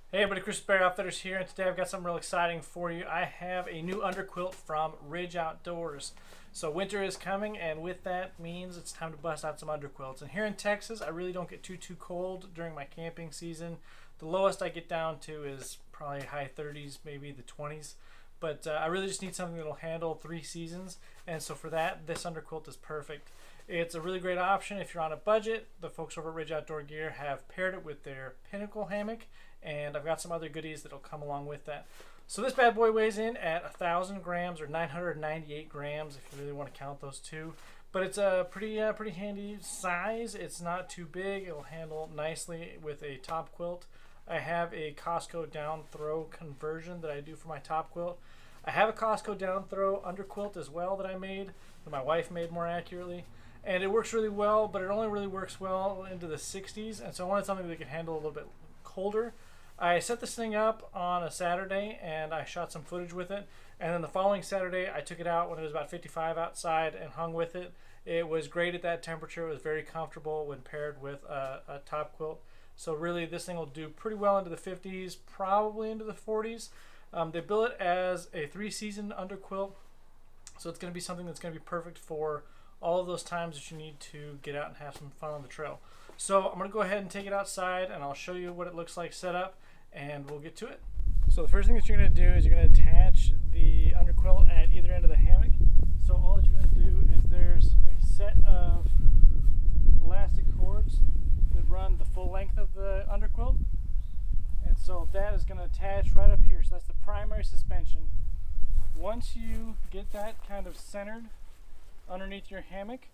Hey everybody, Chris Bear Outfitters here, and today I've got something real exciting for you. I have a new underquilt from Ridge Outdoors. So winter is coming, and with that means it's time to bust out some underquilts. And here in Texas, I really don't get too cold during my camping season. The lowest I get down to is probably high 30s, maybe the 20s. But I really just need something that'll handle 3 seasons, and so for that, this underquilt is perfect. It's a really great option if you're on a budget. The folks over at Ridge Outdoor Gear have paired it with their Pinnacle hammock, and I've got some other goodies that'll come along with that. So this bad boy weighs in at 1,000 grams or 998 grams if you really want to count those two. But it's a pretty handy size. It's not too big. It'll handle nicely with a top quilt. I have a Costco down throw conversion that I do for my top quilt. I have a Costco down throw underquilt as well that I made, that my wife made more accurately. And it works really well, but it only really works well into the 60s, and so I wanted something that could handle a little bit colder. I set this thing up on a Saturday and I shot some footage with it, and then the following Saturday I took it out when it was about 55 outside and hung with it. It was great at that temperature. It was very comfortable when paired with a top quilt. So really this thing will do pretty well into the 50s, probably into the 40s. They bill it as a 3-season underquilt, so it's going to be something that's going to be perfect for all of those times that you need to get out and have some fun on the trail. So I'm going to go ahead and take it outside and I'll show you what it looks like set up, and we'll get to it. So the first thing that you're going to do is you're going to attach the underquilt at either end of the hammock. So all that you're going to do is there's a set of elastic cords that run the full length of the underquilt, and so that is going to attach right up here. So that's the primary suspension. Once you get that kind of centered underneath your hammock,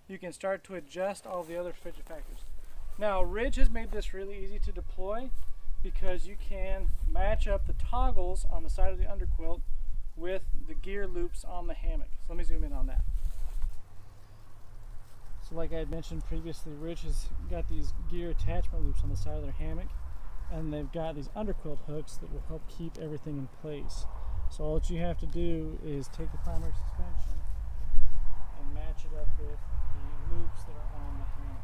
you can start to adjust all the other fidget factors. Now Ridge has made this really easy to deploy because you can match up the toggles on the side of the underquilt with the gear loops on the hammock. So let me zoom in on that. So like I had mentioned previously, Ridge has got these gear attachment loops on the side of their hammock, and they've got these underquilt hooks that will help keep everything in place. So all that you have to do is take the primary suspension and match it up with the loops that are on the hammock.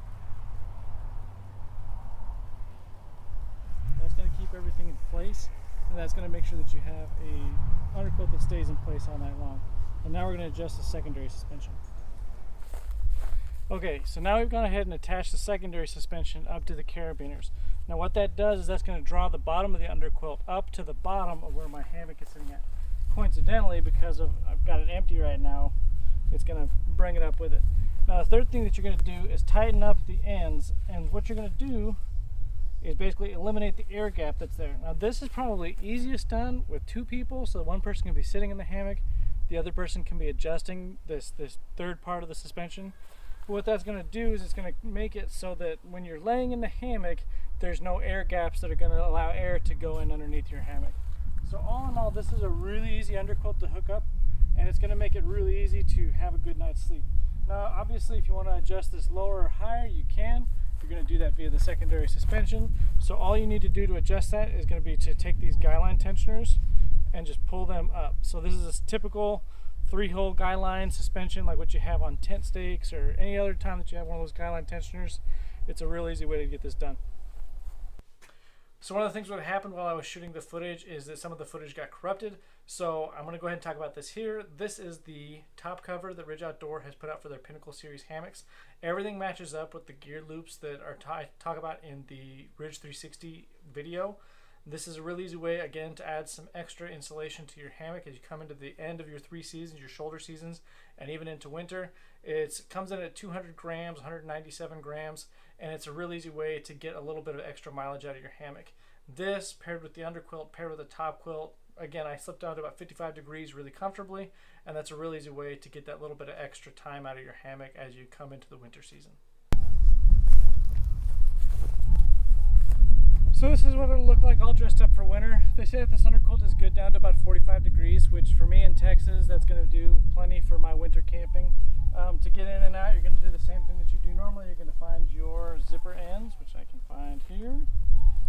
That's going to keep everything in place, and that's going to make sure that you have a underquilt that stays in place all night long. And now we're going to adjust the secondary suspension. Okay, so now we've gone ahead and attached the secondary suspension up to the carabiners. Now what that does is that's going to draw the bottom of the underquilt up to the bottom of where my hammock is sitting at. Coincidentally, because I've got it empty right now, it's going to bring it up with it. Now the third thing that you're going to do is tighten up the ends, and what you're going to do is basically eliminate the air gap that's there. Now this is probably easiest done with 2 people, so one person can be sitting in the hammock, the other person can be adjusting this third part of the suspension. But what that's going to do is it's going to make it so that when you're laying in the hammock, there's no air gaps that are going to allow air to go in underneath your hammock. So all in all, this is a really easy underquilt to hook up, and it's going to make it really easy to have a good night's sleep. Now obviously if you want to adjust this lower or higher, you can. You're going to do that via the secondary suspension. So all you need to do to adjust that is going to be to take these guy line tensioners and just pull them up. So this is a typical 3-hole guy line suspension like what you have on tent stakes or any other time that you have one of those guy line tensioners. It's a real easy way to get this done. So one of the things that happened while I was shooting the footage is that some of the footage got corrupted. So I'm going to go ahead and talk about this here. This is the top cover that Ridge Outdoor has put out for their Pinnacle series hammocks. Everything matches up with the gear loops that are talk about in the Ridge 360 video. This is a really easy way, again, to add some extra insulation to your hammock as you come into the end of your 3 seasons, your shoulder seasons, and even into winter. It comes in at 200 grams, 197 grams, and it's a really easy way to get a little bit of extra mileage out of your hammock. This, paired with the underquilt, paired with the top quilt, again, I slipped down to about 55 degrees really comfortably, and that's a really easy way to get that little bit of extra time out of your hammock as you come into the winter season. So this is what it'll look like all dressed up for winter. They say that this underquilt is good down to about 45 degrees, which for me in Texas, that's going to do plenty for my winter camping. To get in and out, you're going to do the same thing that you do normally. You're going to find your zipper ends, which I can find here,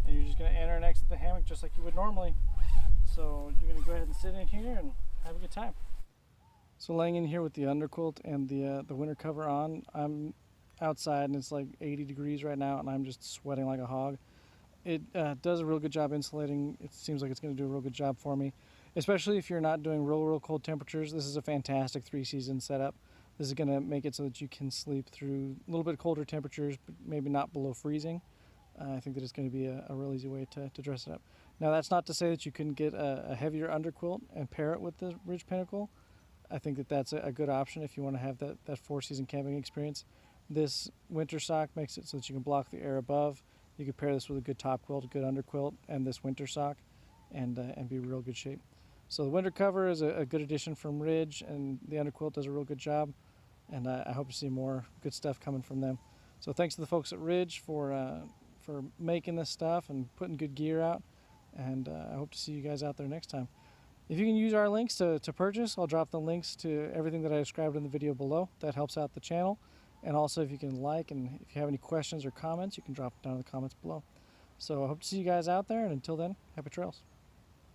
and you're just going to enter and exit the hammock just like you would normally. So you're going to go ahead and sit in here and have a good time. So laying in here with the underquilt and the winter cover on, I'm outside and it's like 80 degrees right now and I'm just sweating like a hog. It does a real good job insulating. It seems like it's going to do a real good job for me, especially if you're not doing real cold temperatures. This is a fantastic 3-season setup. This is going to make it so that you can sleep through a little bit colder temperatures, but maybe not below freezing. I think that it's going to be a real easy way to dress it up. Now, that's not to say that you couldn't get a heavier underquilt and pair it with the Ridge Pinnacle. I think that that's a good option if you want to have that 4-season camping experience. This winter sock makes it so that you can block the air above. You could pair this with a good top quilt, a good underquilt, and this winter sock, and be in real good shape. So the winter cover is a good addition from Ridge, and the underquilt does a real good job. And I hope to see more good stuff coming from them. So thanks to the folks at Ridge for making this stuff and putting good gear out. And I hope to see you guys out there next time. If you can use our links to purchase, I'll drop the links to everything that I described in the video below. That helps out the channel. And also, if you can like, and if you have any questions or comments, you can drop it down in the comments below. So I hope to see you guys out there, and until then, happy trails.